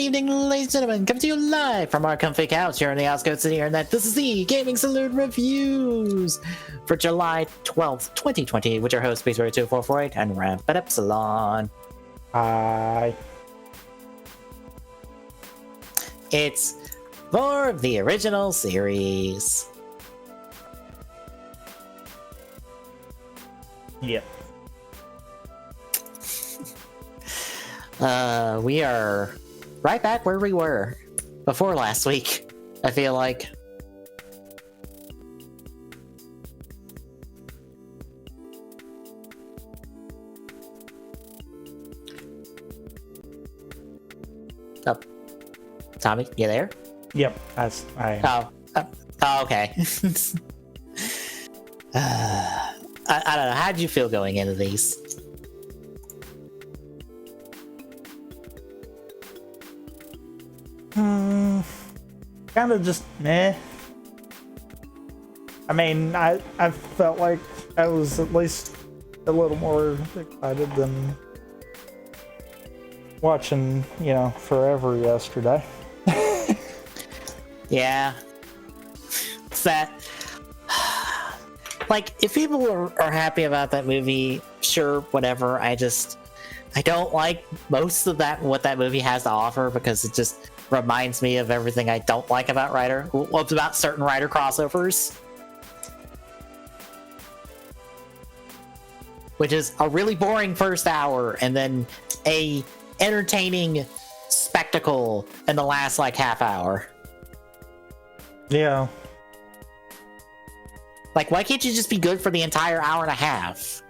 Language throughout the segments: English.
evening, ladies and gentlemen. Coming to you live from our comfy couch here on the outskirts of the internet. This is the Gaming Saloon Reviews for July 12th, 2020, with your host, Space2448 and Rampant Epsilon. Hi. It's for the original series. Yep. We are right back where we were before last week, I feel like. Oh, Tommy, you there? Yep. I Oh, okay. I don't know. How'd you feel going into these? kind of just meh. I mean, I felt like I was at least a little more excited than watching, Forever yesterday. Yeah. It's that. Like, if people are happy about that movie, sure, whatever. I don't like most of what that movie has to offer because it just reminds me of everything I don't like about about certain writer crossovers. Which is a really boring first hour and then a entertaining spectacle in the last half hour. Yeah. Like, why can't you just be good for the entire hour and a half?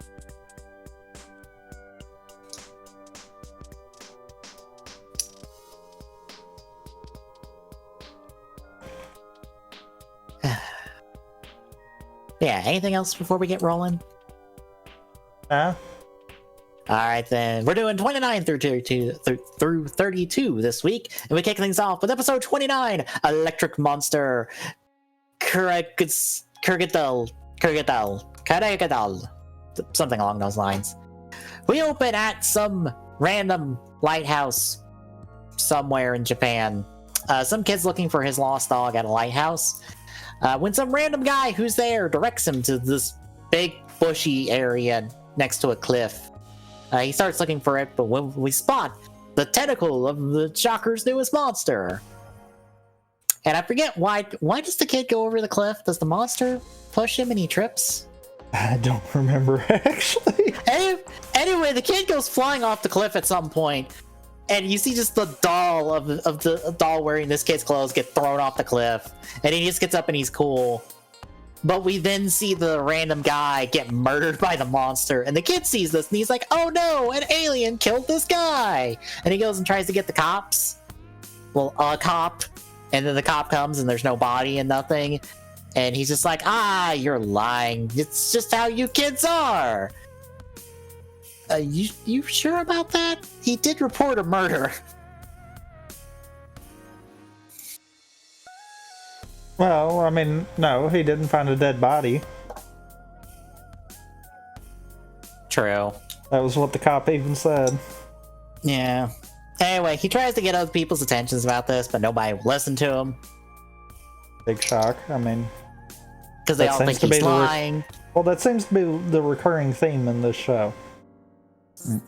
Yeah, anything else before we get rolling? Alright then, we're doing 29 through 32 this week, and we kick things off with episode 29, Electric Monster Kurgadal, something along those lines. We open at some random lighthouse somewhere in Japan. Some kid's looking for his lost dog at a lighthouse, when some random guy who's there directs him to this big bushy area next to a cliff. He starts looking for it, but when we spot the tentacle of the Shocker's newest monster. And I forget why does the kid go over the cliff? Does the monster push him and he trips? I don't remember, actually. Anyway, the kid goes flying off the cliff at some point, and you see just the doll of the doll wearing this kid's clothes get thrown off the cliff, and he just gets up and he's cool. But we then see the random guy get murdered by the monster, and the kid sees this, and he's like, oh no, an alien killed this guy! And he goes and tries to get the cops. Well, a cop. And then the cop comes, and there's no body and nothing. And he's just like, you're lying. It's just how you kids are. You sure about that? He did report a murder. Well, I mean, no, he didn't find a dead body. True. That was what the cop even said. Yeah. Anyway, he tries to get other people's attentions about this, but nobody will listen to him. Big shock. I mean, because they all think he's lying. Well, that seems to be the recurring theme in this show.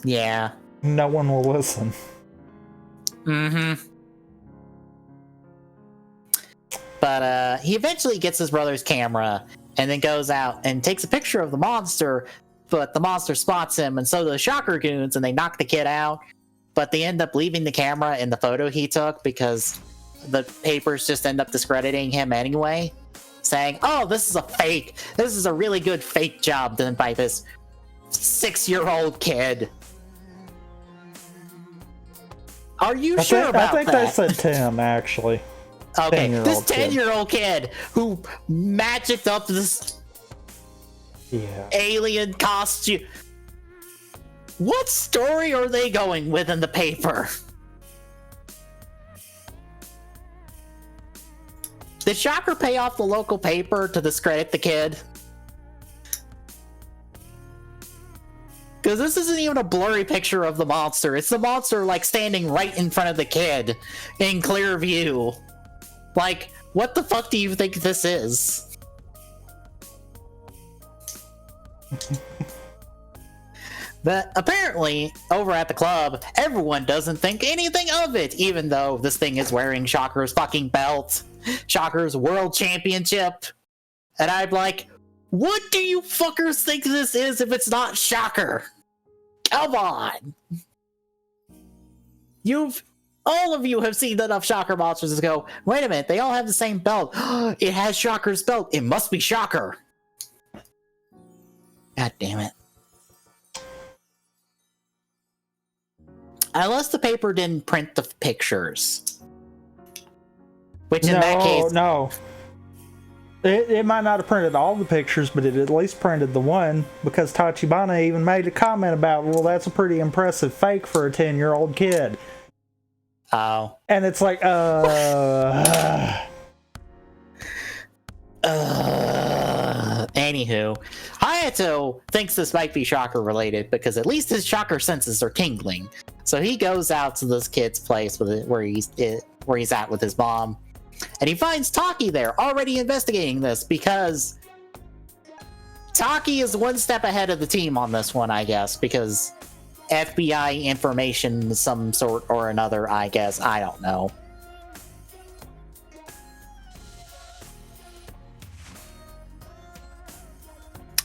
Yeah. No one will listen. Mm-hmm. But he eventually gets his brother's camera and then goes out and takes a picture of the monster, but the monster spots him, and so do the Shocker goons, and they knock the kid out. But they end up leaving the camera in the photo he took because the papers just end up discrediting him anyway, saying, oh, this is a fake. This is a really good fake job done by this 6-year-old kid. Are you sure about that? I think they said 10, actually. Okay, this 10-year-old kid who magicked up this alien costume. What story are they going with in the paper? Did Shocker pay off the local paper to discredit the kid? Because this isn't even a blurry picture of the monster. It's the monster, like, standing right in front of the kid in clear view. Like, what the fuck do you think this is? But apparently, over at the club, everyone doesn't think anything of it, even though this thing is wearing Shocker's fucking belt. Shocker's world championship. And I'm like, what do you fuckers think this is if it's not Shocker? Come on! All of you have seen enough Shocker monsters to go, wait a minute, they all have the same belt. It has Shocker's belt. It must be Shocker. God damn it. Unless the paper didn't print the pictures. Which in that case... No. It might not have printed all the pictures, but it at least printed the one, because Tachibana even made a comment about, well, that's a pretty impressive fake for a 10-year-old kid. Oh. And it's like, Anywho, Hayato thinks this might be Shocker related because at least his Shocker senses are tingling. So he goes out to this kid's place where he's at with his mom. And he finds Taki there, already investigating this, because Taki is one step ahead of the team on this one, I guess, because FBI information of some sort or another, I guess. I don't know.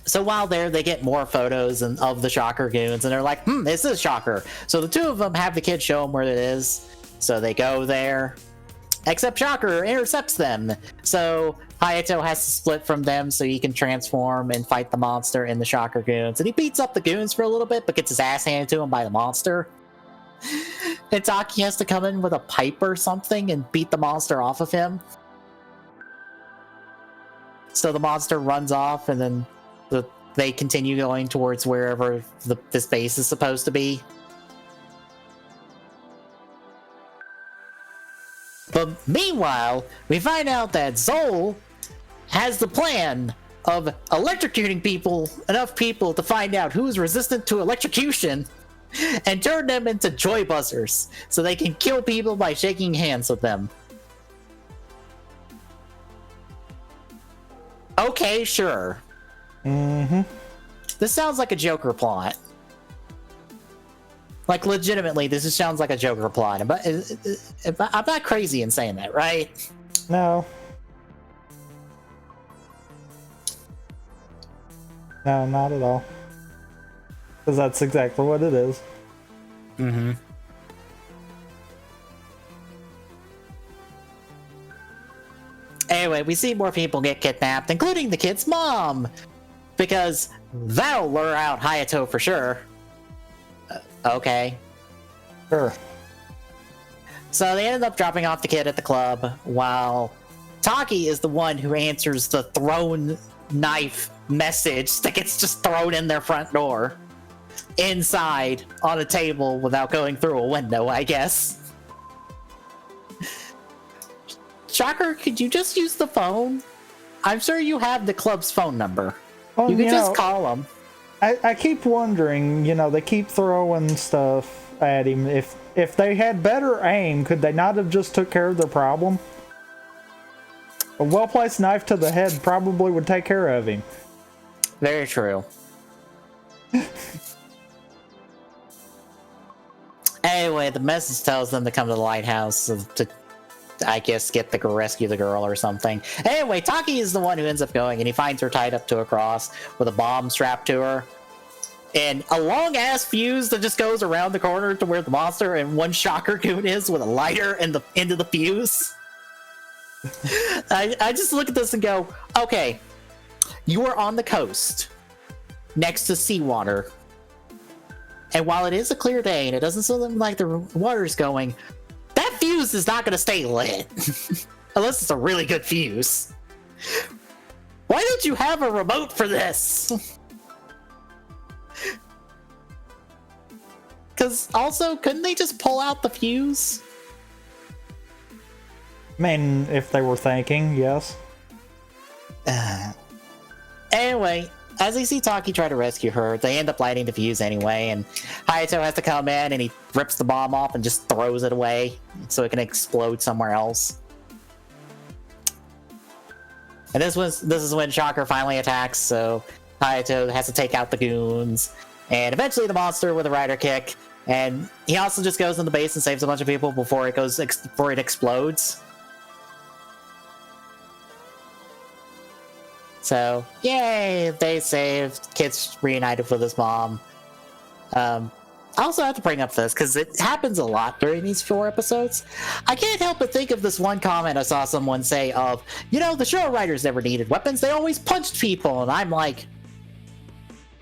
So while there, they get more photos of the Shocker goons, and they're like, this is Shocker. So the two of them have the kid show them where it is. So they go there. Except Shocker intercepts them. So Hayato has to split from them so he can transform and fight the monster and the Shocker goons. And he beats up the goons for a little bit, but gets his ass handed to him by the monster. And Taki has to come in with a pipe or something and beat the monster off of him. So the monster runs off, and then they continue going towards wherever this base is supposed to be. But meanwhile, we find out that Zol has the plan of electrocuting enough people to find out who's resistant to electrocution and turn them into joy buzzers so they can kill people by shaking hands with them. Okay, sure. This sounds like a Joker plot. Like, legitimately, this just sounds like a Joker plot. But I'm not crazy in saying that, right? No. No, not at all. Because that's exactly what it is. Anyway, we see more people get kidnapped, including the kid's mom. Because that'll lure out Hayato for sure. Okay. Sure. So they ended up dropping off the kid at the club, while Taki is the one who answers the thrown knife message that gets just thrown in their front door. Inside, on a table, without going through a window, I guess. Shocker, could you just use the phone? I'm sure you have the club's phone number. Well, you could just call them. I keep wondering, they keep throwing stuff at him. If they had better aim, could they not have just took care of their problem? A well-placed knife to the head probably would take care of him. Very true. Anyway, the message tells them to come to the lighthouse to, I guess, rescue the girl or something. Anyway, Taki is the one who ends up going, and he finds her tied up to a cross with a bomb strapped to her. And a long-ass fuse that just goes around the corner to where the monster and one Shocker goon is with a lighter into the fuse. I just look at this and go, okay, you are on the coast, next to seawater. And while it is a clear day and it doesn't seem like the water's going, that fuse is not going to stay lit. Unless it's a really good fuse. Why don't you have a remote for this? Because also, couldn't they just pull out the fuse? I mean, if they were thinking, yes. Anyway, as they see Taki try to rescue her, they end up lighting the fuse anyway, and Hayato has to come in and he rips the bomb off and just throws it away so it can explode somewhere else. And this is when Shocker finally attacks, so Hayato has to take out the goons, and eventually the monster with a rider kick, and he also just goes in the base and saves a bunch of people before it explodes. So, yay! They saved. Kids reunited with his mom. I also have to bring up this, because it happens a lot during these 4 episodes. I can't help but think of this one comment I saw someone say of, the show writers never needed weapons, they always punched people, and I'm like,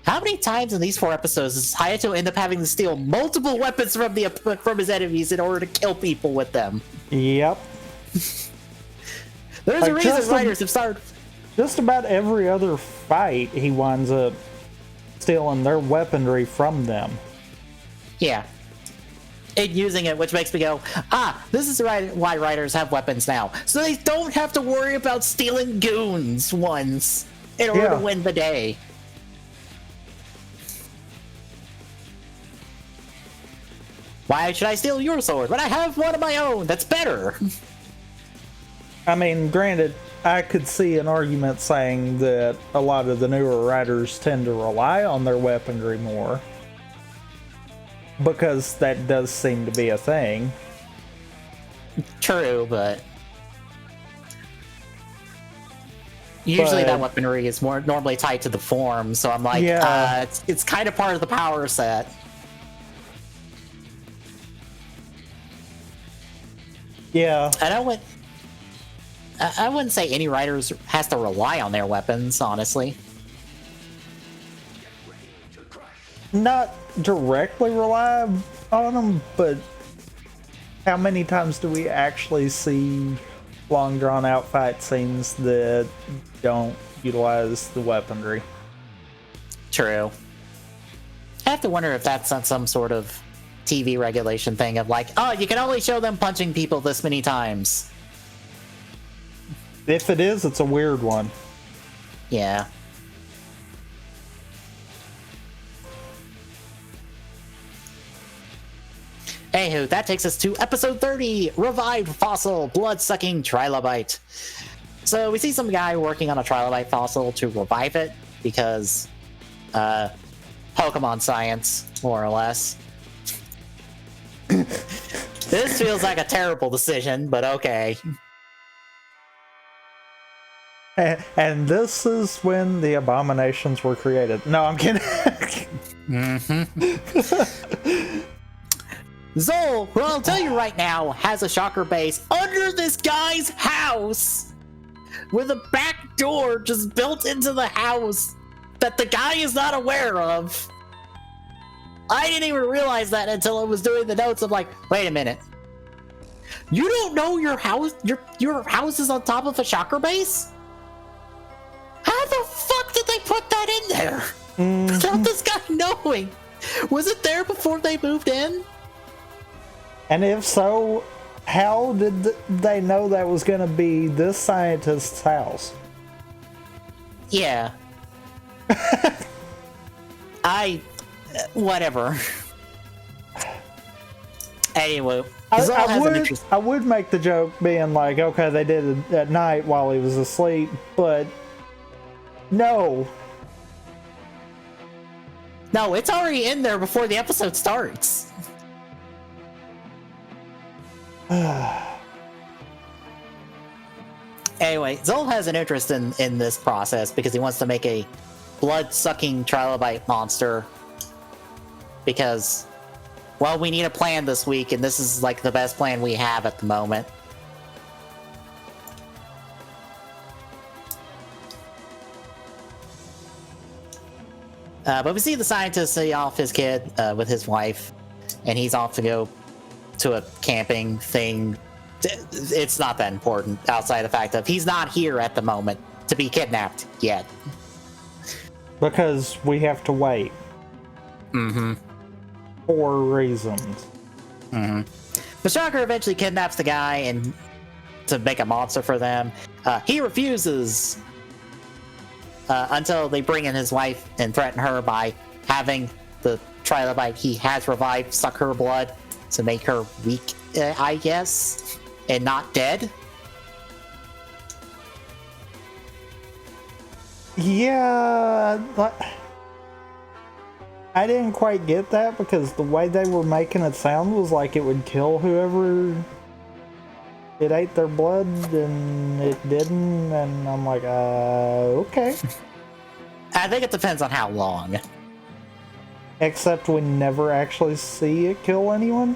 how many times in these 4 episodes does Hayato end up having to steal multiple weapons from his enemies in order to kill people with them? Yep. There's a reason writers have started... Just about every other fight, he winds up stealing their weaponry from them. Yeah. And using it, which makes me go, this is why writers have weapons now. So they don't have to worry about stealing goons once in order to win the day. Why should I steal your sword when I have one of my own that's better? I mean, granted, I could see an argument saying that a lot of the newer writers tend to rely on their weaponry more, because that does seem to be a thing. True, but usually that weaponry is more normally tied to the form, so I'm like, it's kind of part of the power set. Yeah. And I wouldn't say any writers has to rely on their weapons, honestly. Not directly rely on them, but how many times do we actually see long drawn out fight scenes that don't utilize the weaponry? True. I have to wonder if that's not some sort of TV regulation thing of like, you can only show them punching people this many times. If it is, it's a weird one. Yeah. Anywho, that takes us to episode 30, Revived Fossil, Blood-Sucking Trilobite. So we see some guy working on a trilobite fossil to revive it, because, Pokemon science, more or less. This feels like a terrible decision, but okay. And this is when the abominations were created. No, I'm kidding. Zol, who I'll tell you right now, has a shocker base under this guy's house, with a back door just built into the house that the guy is not aware of. I didn't even realize that until I was doing the notes. I'm like, wait a minute. You don't know your house is on top of a shocker base? How the fuck did they put that in there? Without this guy knowing? Was it there before they moved in? And if so, how did they know that was going to be this scientist's house? Yeah. Whatever. Anyway. I would make the joke being like, okay, they did it at night while he was asleep, but no. No, it's already in there before the episode starts. Anyway, Zol has an interest in this process because he wants to make a blood-sucking trilobite monster. Because, well, we need a plan this week, and this is like the best plan we have at the moment. But we see the scientist see off his kid with his wife, and he's off to go to a camping thing. It's not that important outside the fact of he's not here at the moment to be kidnapped yet. Because we have to wait. Mm-hmm. For reasons. Mm-hmm. The Shocker eventually kidnaps the guy and to make a monster for them. He refuses. until they bring in his wife and threaten her by having the trilobite he has revived suck her blood to make her weak, I guess, and not dead. Yeah, I didn't quite get that because the way they were making it sound was like it would kill whoever it ate their blood, and it didn't, and I'm like, okay. I think it depends on how long. Except we never actually see it kill anyone.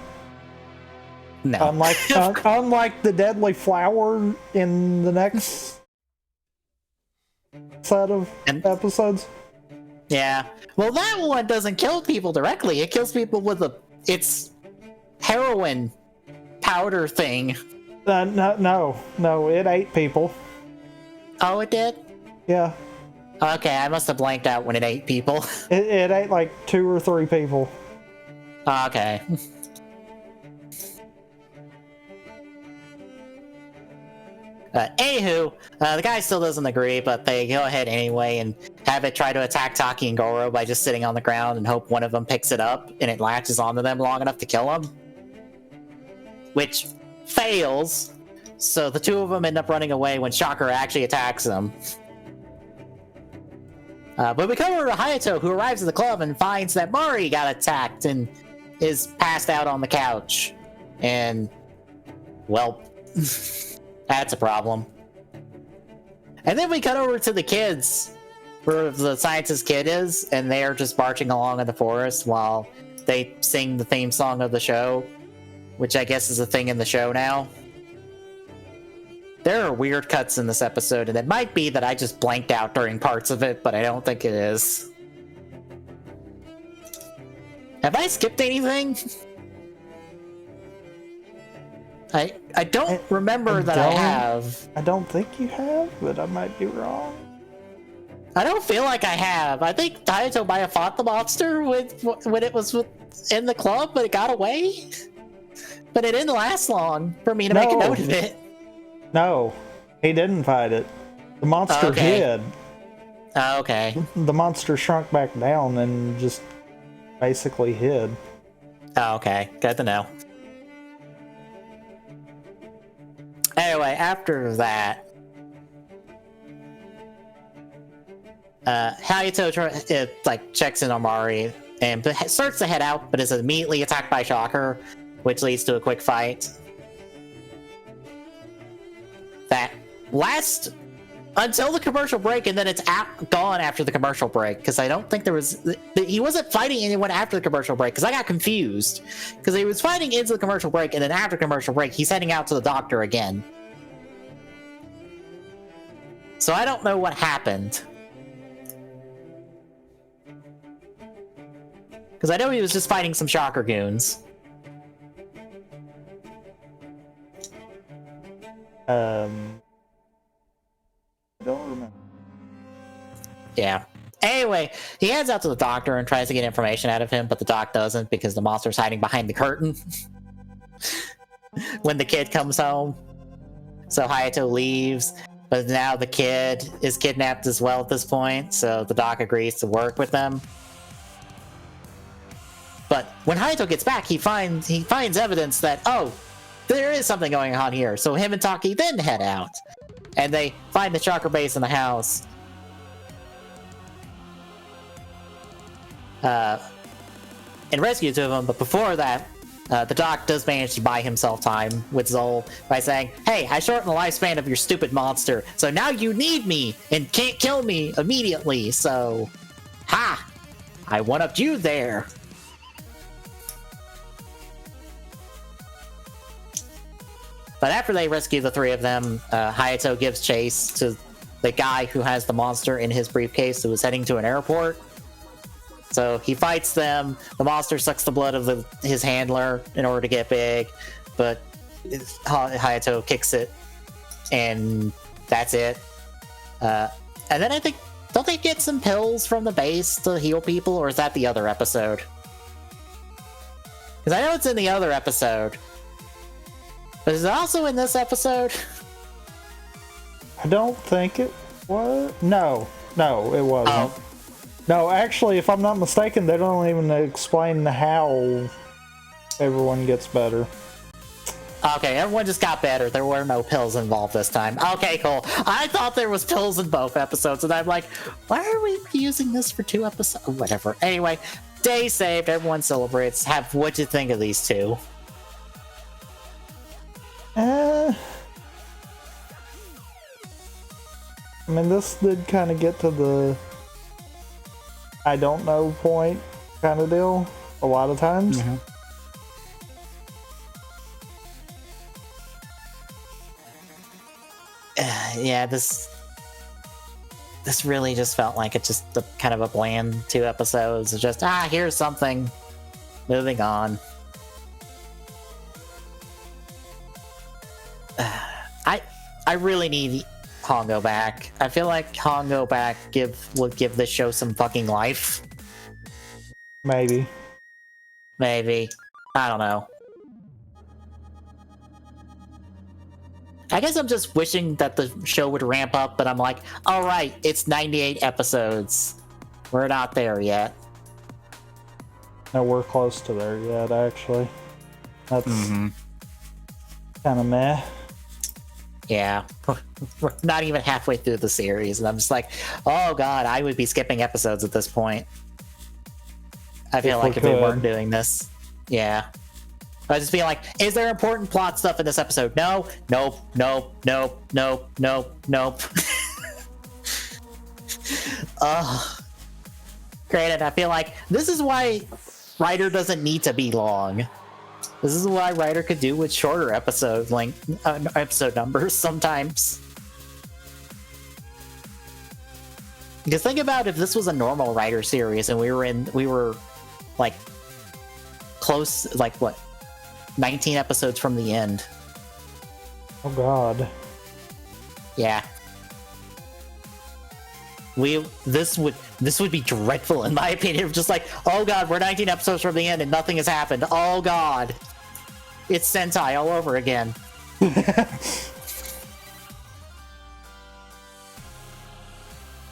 No. Unlike the deadly flower in the next set of episodes. Yeah. Well, that one doesn't kill people directly. It kills people with its heroin powder thing. No, it ate people. Oh, it did? Yeah. Okay, I must have blanked out when it ate people. It ate like 2 or 3 people. Okay. Anywho, the guy still doesn't agree, but they go ahead anyway and have it try to attack Taki and Goro by just sitting on the ground and hope one of them picks it up and it latches onto them long enough to kill them. Which fails, so the two of them end up running away when Shocker actually attacks them. But we come over to Hayato, who arrives at the club and finds that Mari got attacked and is passed out on the couch. And, well, that's a problem. And then we cut over to the kids, where the scientist kid is, and they're just marching along in the forest while they sing the theme song of the show, which I guess is a thing in the show now. There are weird cuts in this episode, and it might be that I just blanked out during parts of it, but I don't think it is. Have I skipped anything? I don't remember that I have. I don't think you have, but I might be wrong. I don't feel like I have. I think Hayato might have fought the monster when it was in the club, but it got away. But it didn't last long for me to make a note of it. No, he didn't fight it. The monster hid. Okay. The monster shrunk back down and just basically hid. Oh, okay. Good to know. Anyway, after that, Hayato checks in on Mari and starts to head out, but is immediately attacked by Shocker, which leads to a quick fight. That lasts until the commercial break, and then it's gone after the commercial break, because I don't think he wasn't fighting anyone after the commercial break, because I got confused, because he was fighting into the commercial break, and then after commercial break he's heading out to the doctor again. So I don't know what happened, because I know he was just fighting some Shocker goons. I don't remember. Yeah. Anyway, he heads out to the doctor and tries to get information out of him, but the doc doesn't because the monster's hiding behind the curtain when the kid comes home. So Hayato leaves, but now the kid is kidnapped as well at this point, so the doc agrees to work with them. But when Hayato gets back, he finds evidence that, there is something going on here. So him and Taki then head out, and they find the Shocker base in the house. And rescue two of them, but before that, the doc does manage to buy himself time with Zol by saying, "Hey, I shortened the lifespan of your stupid monster, so now you need me and can't kill me immediately, so... Ha! I one-upped you there." But after they rescue the three of them, Hayato gives chase to the guy who has the monster in his briefcase who is heading to an airport. So he fights them. The monster sucks the blood of his handler in order to get big, but Hayato kicks it, and that's it. And then I think, don't they get some pills from the base to heal people, or is that the other episode? Because I know it's in the other episode. But is it also in this episode? I don't think it was. No. No, it wasn't. Oh. No, actually, if I'm not mistaken, they don't even explain how everyone gets better. Okay, everyone just got better. There were no pills involved this time. Okay, cool. I thought there was pills in both episodes, and I'm like, why are we using this for 2 episodes? Whatever. Anyway, day saved. Everyone celebrates. What'd you think of these two? I mean, this did kind of get to the I don't know point kind of deal a lot of times. Mm-hmm. Yeah, this really just felt like it's just kind of a bland 2 episodes. It's just, here's something. Moving on. I really need Hongo back. I feel like Hongo back would give this show some fucking life. Maybe. I don't know. I guess I'm just wishing that the show would ramp up, but I'm like, alright, it's 98 episodes. We're not there yet. No, we're close to there yet, actually. That's kind of meh. Yeah. We're not even halfway through the series, and I'm just like, oh god, I would be skipping episodes at this point. I feel like if we weren't doing this. Yeah. I just feel like, is there important plot stuff in this episode? No. Nope. Granted, I feel like this is why Writer doesn't need to be long. This is why Writer could do with shorter episode numbers sometimes. Because think about if this was a normal Writer series and we were like close, like what, 19 episodes from the end. Oh god. Yeah. This would be dreadful in my opinion. Just like, oh god, we're 19 episodes from the end and nothing has happened. Oh god. It's Sentai all over again. I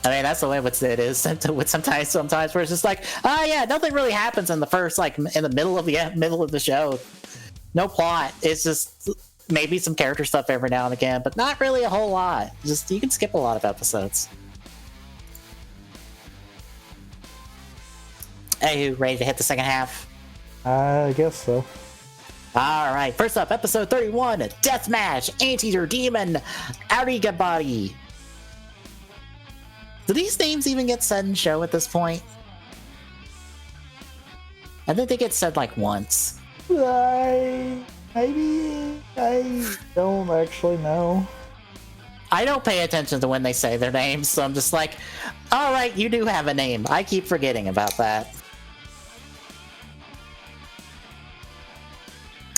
mean, that's the way it is with sometimes where it's just like, yeah, nothing really happens in the first, like, in the middle of the show. No plot. It's just maybe some character stuff every now and again, but not really a whole lot. Just, you can skip a lot of episodes. Hey, you ready to hit the second half? I guess so. Alright, first up, episode 31, Deathmatch, Anteater Demon, Arigabody. Do these names even get said in show at this point? I think they get said like once. I don't actually know. I don't pay attention to when they say their names, so I'm just like, alright, you do have a name. I keep forgetting about that.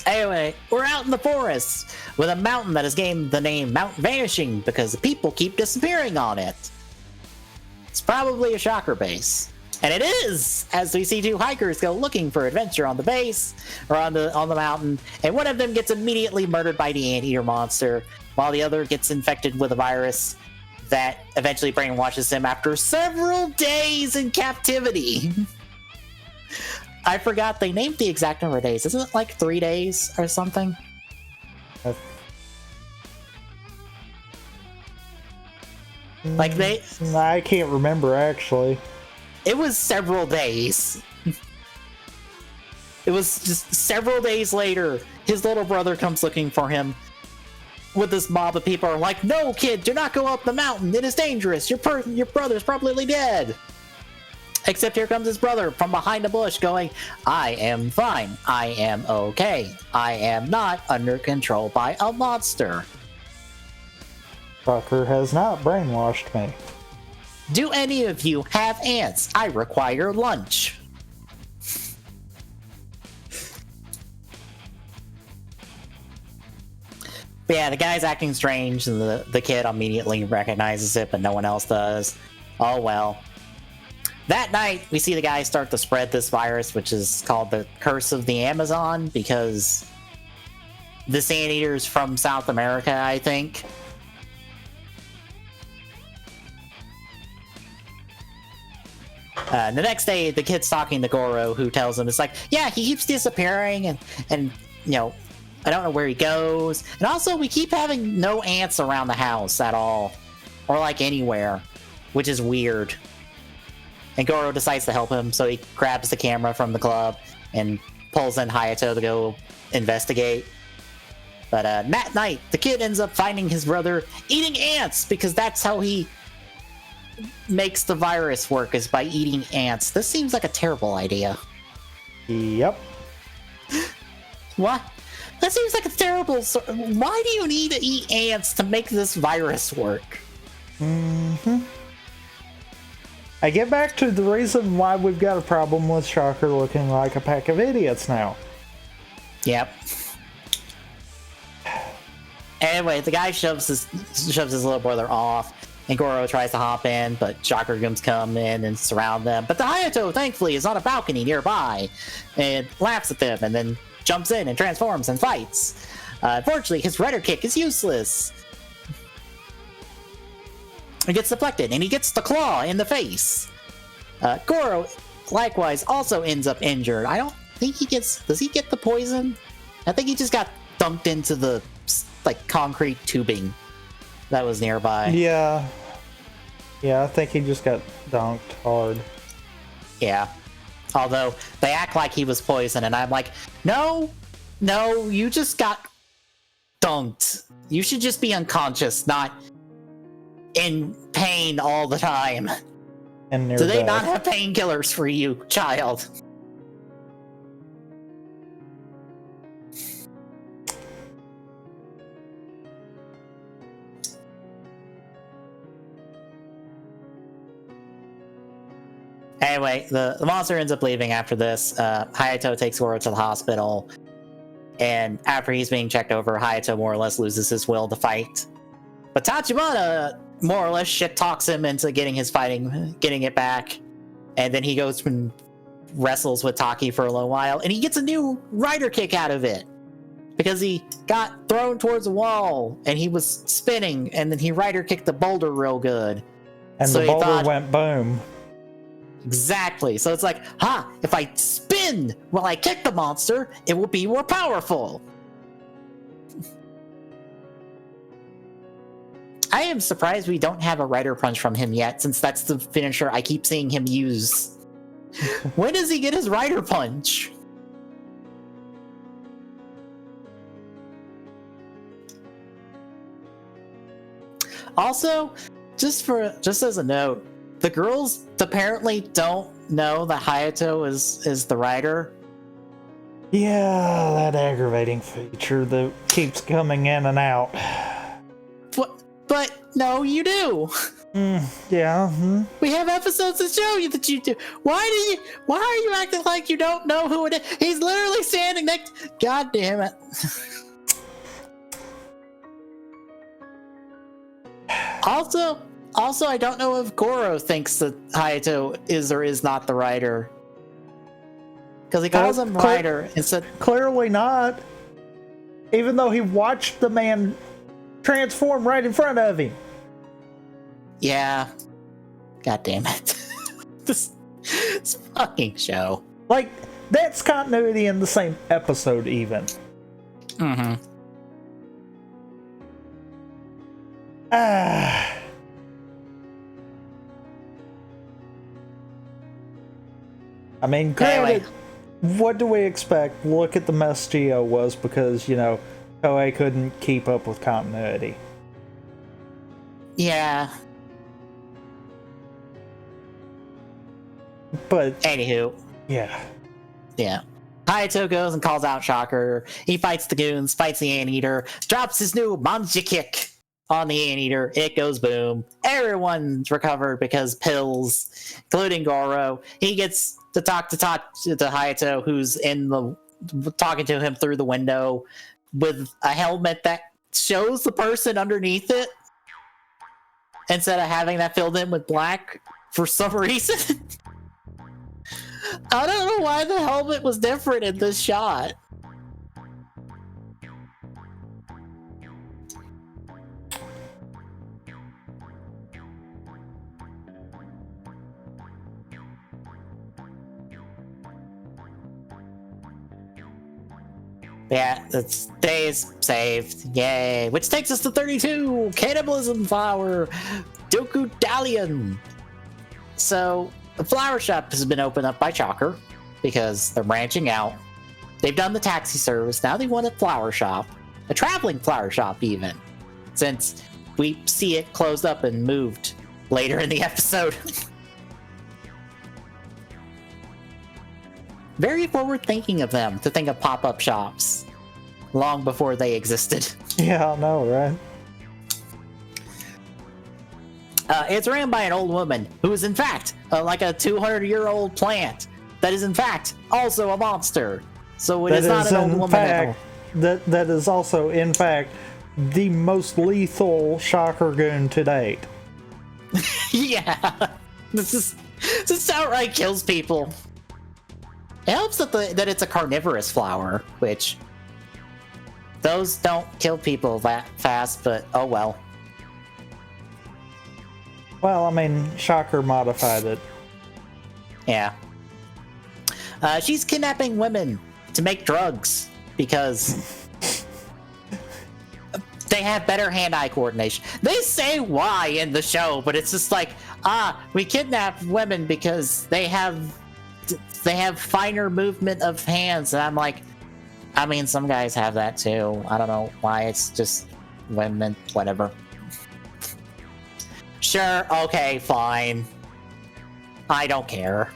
Anyway, we're out in the forest with a mountain that has gained the name Mount Vanishing because the people keep disappearing on it. It's probably a shocker base. And it is! As we see 2 hikers go looking for adventure on the base, or on the mountain, and one of them gets immediately murdered by the anteater monster, while the other gets infected with a virus that eventually brainwashes him after several days in captivity. I forgot they named the exact number of days. Isn't it like 3 days or something? Like I can't remember actually. It was several days. It was just several days later, his little brother comes looking for him with this mob of people are like, no kid, do not go up the mountain. It is dangerous. Your brother's probably dead. Except here comes his brother from behind a bush going, I am fine. I am okay. I am not under control by a monster. Fucker has not brainwashed me. Do any of you have ants? I require lunch. But yeah, the guy's acting strange, and the kid immediately recognizes it, but no one else does. Oh well. That night, we see the guy start to spread this virus, which is called the Curse of the Amazon, because this anteater's from South America, I think. The next day, the kid's talking to Goro, who tells him, it's like, yeah, he keeps disappearing, and you know, I don't know where he goes. And also, we keep having no ants around the house at all, or like anywhere, which is weird. And Goro decides to help him, so he grabs the camera from the club and pulls in Hayato to go investigate. But that night, the kid ends up finding his brother eating ants, because that's how he makes the virus work, is by eating ants. This seems like a terrible idea. Yep. What? That seems like a terrible... Why do you need to eat ants to make this virus work? I get back to the reason why we've got a problem with Shocker looking like a pack of idiots now. Yep. Anyway, the guy shoves his little brother off, and Goro tries to hop in, but Shocker Gooms come in and surround them. But the Hayato, thankfully, is on a balcony nearby, and laughs at them, and then jumps in and transforms and fights. Unfortunately, his Rider Kick is useless. He gets deflected, and he gets the claw in the face. Goro, likewise, also ends up injured. I don't think he gets... Does he get the poison? I think he just got dunked into the, like, concrete tubing that was nearby. Yeah. Yeah, I think he just got dunked hard. Yeah. Although, they act like he was poisoned, and I'm like, no, you just got dunked. You should just be unconscious, not in pain all the time. And Do they not have painkillers for you, child? Anyway, the monster ends up leaving after this. Hayato takes Goro to the hospital, and after he's being checked over, Hayato more or less loses his will to fight. But Tachibana more or less shit talks him into getting it back, and then he goes and wrestles with Taki for a little while, and he gets a new Rider Kick out of it because he got thrown towards a wall and he was spinning, and then he Rider Kicked the boulder real good, and so the boulder went boom. Exactly. So it's like, if I spin while I kick the monster, it will be more powerful. I am surprised we don't have a Rider Punch from him yet, since that's the finisher I keep seeing him use. When does he get his Rider Punch? Also, just as a note, the girls apparently don't know that Hayato is the Rider. Yeah, that aggravating feature that keeps coming in and out. But no, you do. Yeah. We have episodes that show you that you do. Why are you acting like you don't know who it is? He's literally standing next. God damn it. Also, I don't know if Goro thinks that Hayato is or is not the Rider. Because he calls him Rider instead. Clearly not. Even though he watched the man transform right in front of him. Yeah. God damn it. this fucking show. Like, that's continuity in the same episode, even. Mm-hmm. I mean, granted, what do we expect? Look at the mess Geo was because, Toei couldn't keep up with continuity. Yeah. But anywho. Yeah. Hayato goes and calls out Shocker. He fights the goons, fights the Anteater, drops his new Manja Kick on the Anteater. It goes boom. Everyone's recovered because pills, including Goro. He gets to talk to Hayato, who's talking to him through the window with a helmet that shows the person underneath it instead of having that filled in with black for some reason. I don't know why the helmet was different in this shot. Yeah, that's days saved. Yay. Which takes us to 32. Cannibalism flower. Doku Dalian. So, the flower shop has been opened up by Shocker because they're branching out. They've done the taxi service. Now they want a flower shop. A traveling flower shop, even. Since we see it closed up and moved later in the episode. Very forward-thinking of them to think of pop-up shops long before they existed. Yeah, I know, right? It's ran by an old woman who is, in fact, like a 200-year-old plant that is, in fact, also a monster. So it is not an old woman at all. That is also, in fact, the most lethal Shocker goon to date. Yeah, this outright kills people. It helps that it's a carnivorous flower, which those don't kill people that fast, but oh well. Well, I mean, Shocker modified it. Yeah. She's kidnapping women to make drugs because they have better hand-eye coordination. They say why in the show, but it's just like, we kidnap women because they have finer movement of hands. And I'm like, I mean, some guys have that too. I don't know why. It's just women, whatever. Sure, okay, fine. I don't care.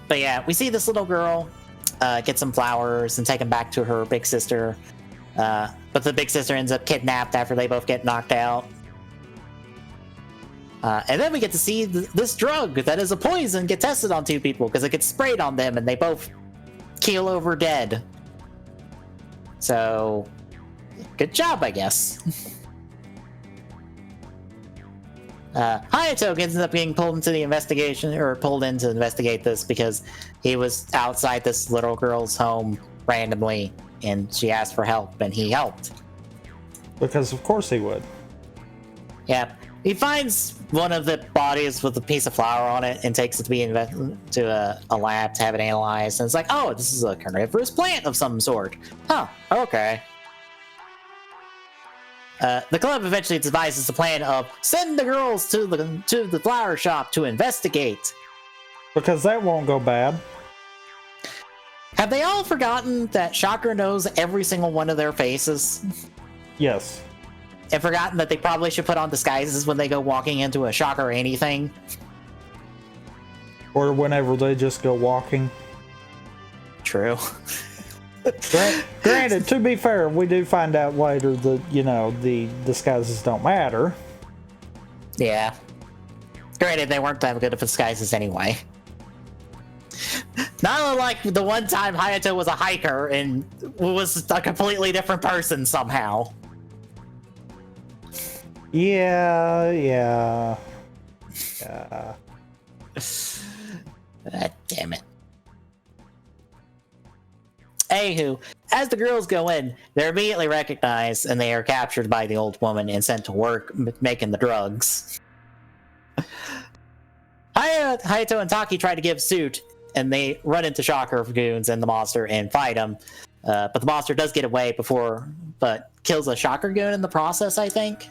But yeah, we see this little girl get some flowers and take them back to her big sister. But the big sister ends up kidnapped after they both get knocked out. And then we get to see this drug that is a poison get tested on two people because it gets sprayed on them and they both keel over dead. So, good job, I guess. Hayato ends up getting pulled into the investigation, or pulled in to investigate this because he was outside this little girl's home randomly and she asked for help and he helped. Because of course he would. Yeah. He finds one of the bodies with a piece of flour on it and takes it to be to a lab to have it analyzed. And it's like, oh, this is a carnivorous plant of some sort. Huh, okay. The club eventually devises the plan of send the girls to the flower shop to investigate. Because that won't go bad. Have they all forgotten that Shocker knows every single one of their faces? Yes. And forgotten that they probably should put on disguises when they go walking into a shop or anything? Or whenever they just go walking. True. Granted, to be fair, we do find out later that, the disguises don't matter. Yeah. Granted, they weren't that good of disguises anyway. Not like the one time Hayato was a hiker and was a completely different person somehow. Yeah. Damn it. Anywho, as the girls go in, they're immediately recognized and they are captured by the old woman and sent to work making the drugs. Hayato and Taki try to give suit, and they run into Shocker goons and the monster and fight him. But the monster does get away but kills a Shocker goon in the process, I think.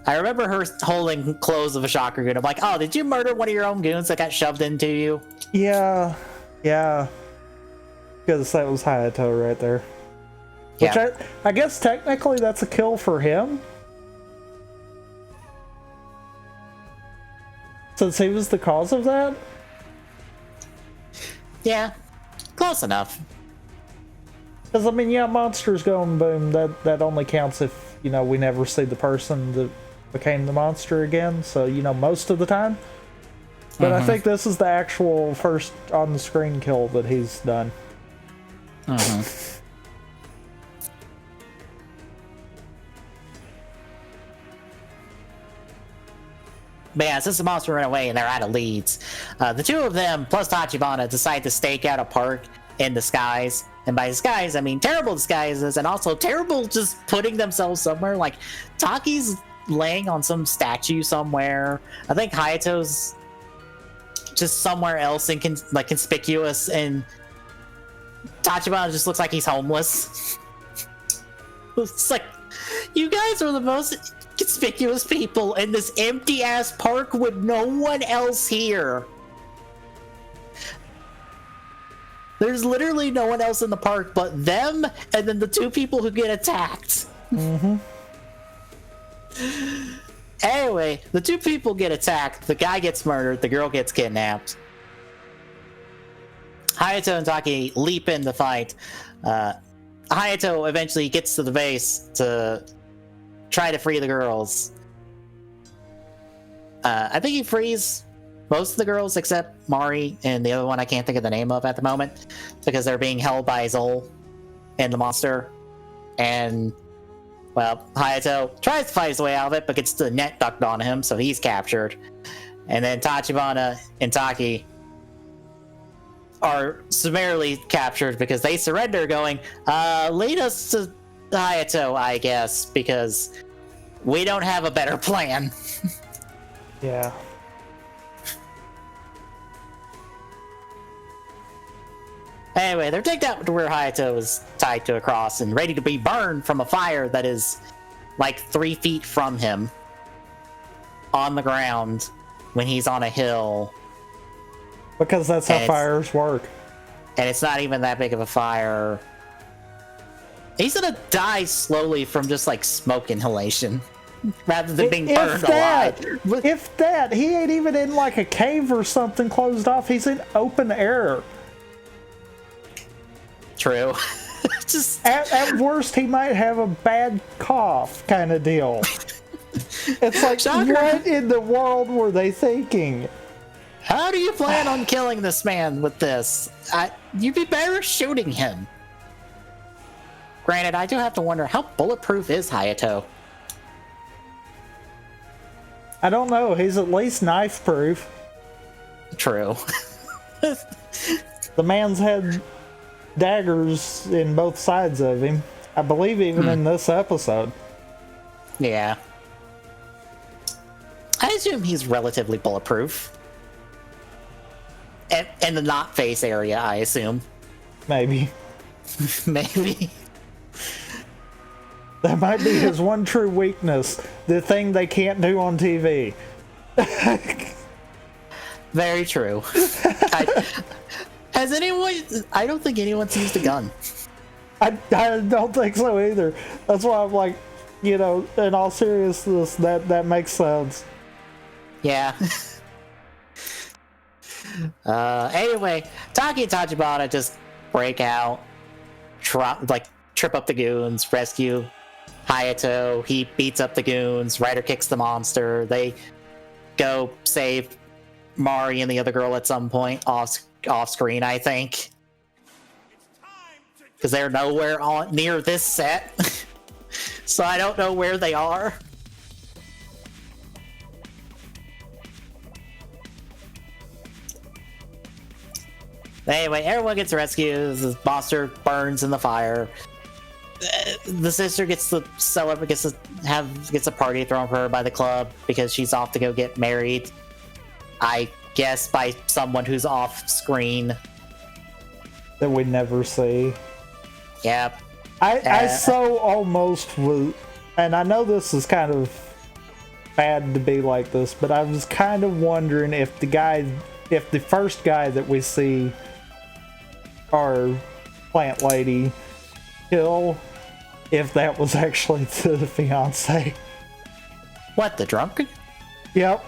I remember her holding clothes of a Shocker goon. I'm like, oh, did you murder one of your own goons that got shoved into you? Yeah. Because that was Hayato right there. Which I guess technically that's a kill for him. Since he was the cause of that? Yeah, close enough. Because, I mean, monsters going boom, that only counts if, we never see the person that became the monster again. So, most of the time. But I think this is the actual first on-the-screen kill that he's done. But yeah, since the monster ran away and they're out of leads, the two of them, plus Tachibana, decide to stake out a park in disguise. And by disguise, I mean terrible disguises, and also terrible just putting themselves somewhere. Like, Taki's laying on some statue somewhere. I think Hayato's just somewhere else and conspicuous, and Tachibana just looks like he's homeless. It's like, you guys are the most conspicuous people in this empty ass park with no one else here. There's literally no one else in the park but them and then the two people who get attacked. Mm-hmm. Anyway, the two people get attacked, the guy gets murdered, the girl gets kidnapped. Hayato and Taki leap in the fight. Hayato eventually gets to the base to try to free the girls. I think he frees most of the girls except Mari and the other one I can't think of the name of at the moment, because they're being held by Zol and the monster. And, well, Hayato tries to fight his way out of it, but gets the net ducked on him, so he's captured. And then Tachibana and Taki are summarily captured because they surrender, going, lead us to Hayato, I guess, because we don't have a better plan. Yeah. Anyway, they're taken out to where Hayato is tied to a cross and ready to be burned from a fire that is like 3 feet from him on the ground when he's on a hill. Because that's how fires work. And it's not even that big of a fire. He's gonna die slowly from just like smoke inhalation rather than being burned alive. If that, he ain't even in like a cave or something closed off. He's in open air. True. Just at worst, he might have a bad cough kind of deal. It's like, Shocker. What in the world were they thinking? How do you plan on killing this man with this? You'd be better shooting him. Granted, I do have to wonder, how bulletproof is Hayato? I don't know. He's at least knife proof. True. The man's had daggers in both sides of him. I believe even in this episode. Yeah. I assume he's relatively bulletproof. In the not face area, I assume. Maybe. Maybe. That might be his one true weakness. The thing they can't do on TV. Very true. Has anyone... I don't think anyone's used a gun. I don't think so either. That's why I'm like, in all seriousness, that makes sense. Yeah. Anyway, Taki and Tachibana just break out, trip up the goons, rescue Hayato. He beats up the goons. Ryder kicks the monster. They go save Mari and the other girl at some point off screen, I think, because they're nowhere near this set. So I don't know where they are. Anyway, everyone gets rescued. The monster burns in the fire. The sister gets to celebrate, gets a party thrown for her by the club because she's off to go get married. I guess by someone who's off screen that we never see. Yep. I so almost was, and I know this is kind of bad to be like this, but I was kind of wondering if the first guy that we see our plant lady kill, if that was actually the fiance. What, the drunk? Yep.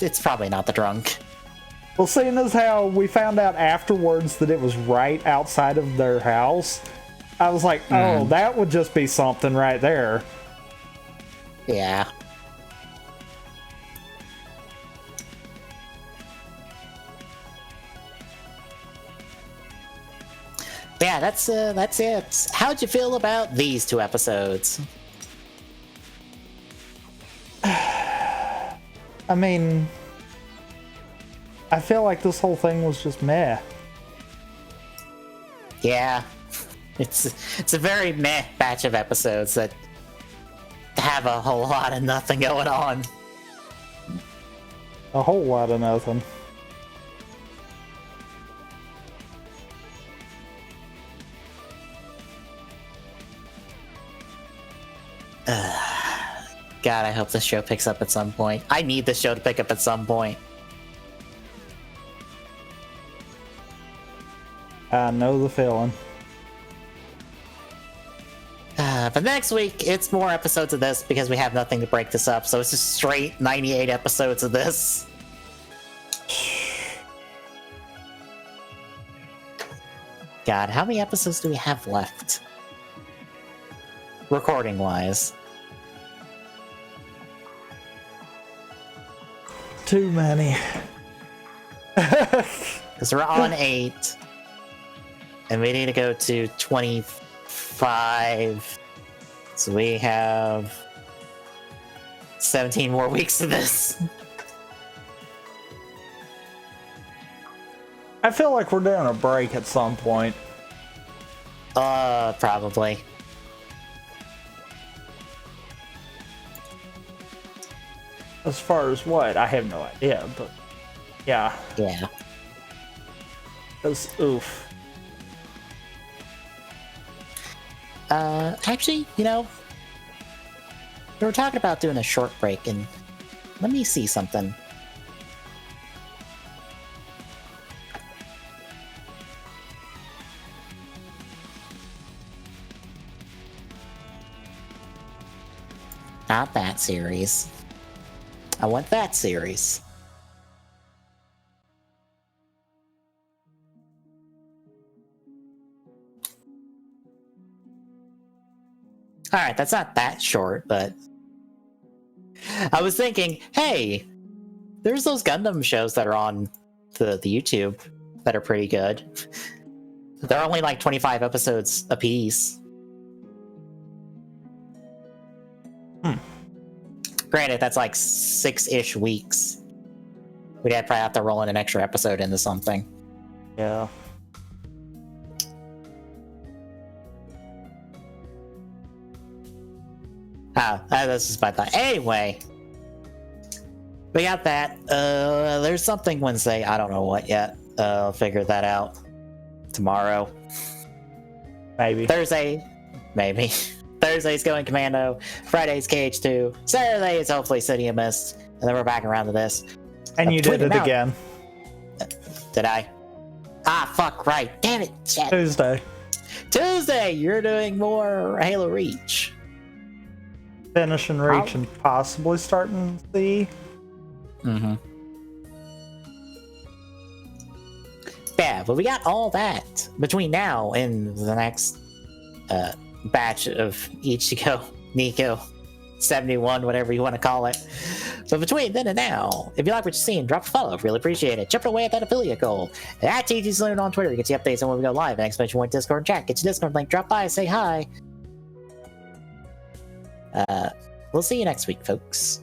It's probably not the drunk. Well, seeing as how we found out afterwards that it was right outside of their house, I was like, oh, that would just be something right there. Yeah. Yeah, that's it. How'd you feel about these 2 episodes? I mean, I feel like this whole thing was just meh. Yeah, it's a very meh batch of episodes that have a whole lot of nothing going on. A whole lot of nothing. God, I hope this show picks up at some point. I need this show to pick up at some point. I know the feeling. But next week, it's more episodes of this because we have nothing to break this up. So it's just straight 98 episodes of this. God, how many episodes do we have left? Recording-wise. Too many. Because we're on 8. And we need to go to 25. So we have 17 more weeks of this. I feel like we're doing a break at some point. Probably. As far as what? I have no idea, but yeah. Yeah. Because, oof. Actually, you know, we were talking about doing a short break, and let me see something. Not that series. I want that series. Alright, that's not that short, but I was thinking, hey, there's those Gundam shows that are on the YouTube that are pretty good. They're only like 25 episodes a piece. Granted, that's like 6-ish weeks. We'd probably have to roll in an extra episode into something. Yeah. That's just my thought. Anyway, we got that. There's something Wednesday. I don't know what yet. I'll figure that out tomorrow. Maybe. Thursday, maybe. Thursday's Going Commando. Friday's KH2. Saturday is hopefully City of Mist. And then we're back around to this. And you did it again. Did I? Ah, fuck, right. Damn it. Shit. Tuesday, you're doing more Halo Reach. Finishing Reach and possibly starting the... Mm-hmm. Yeah, but we got all that between now and the next batch of Ichigo, Nico, 71, whatever you want to call it. So between then and now, if you like what you're seeing, drop a follow. Really appreciate it. Jump away at that affiliate goal. At TG Saloon on Twitter gets you updates on when we go live. And exclamation point Discord and chat. Get your Discord link. Drop by, say hi. We'll see you next week, folks.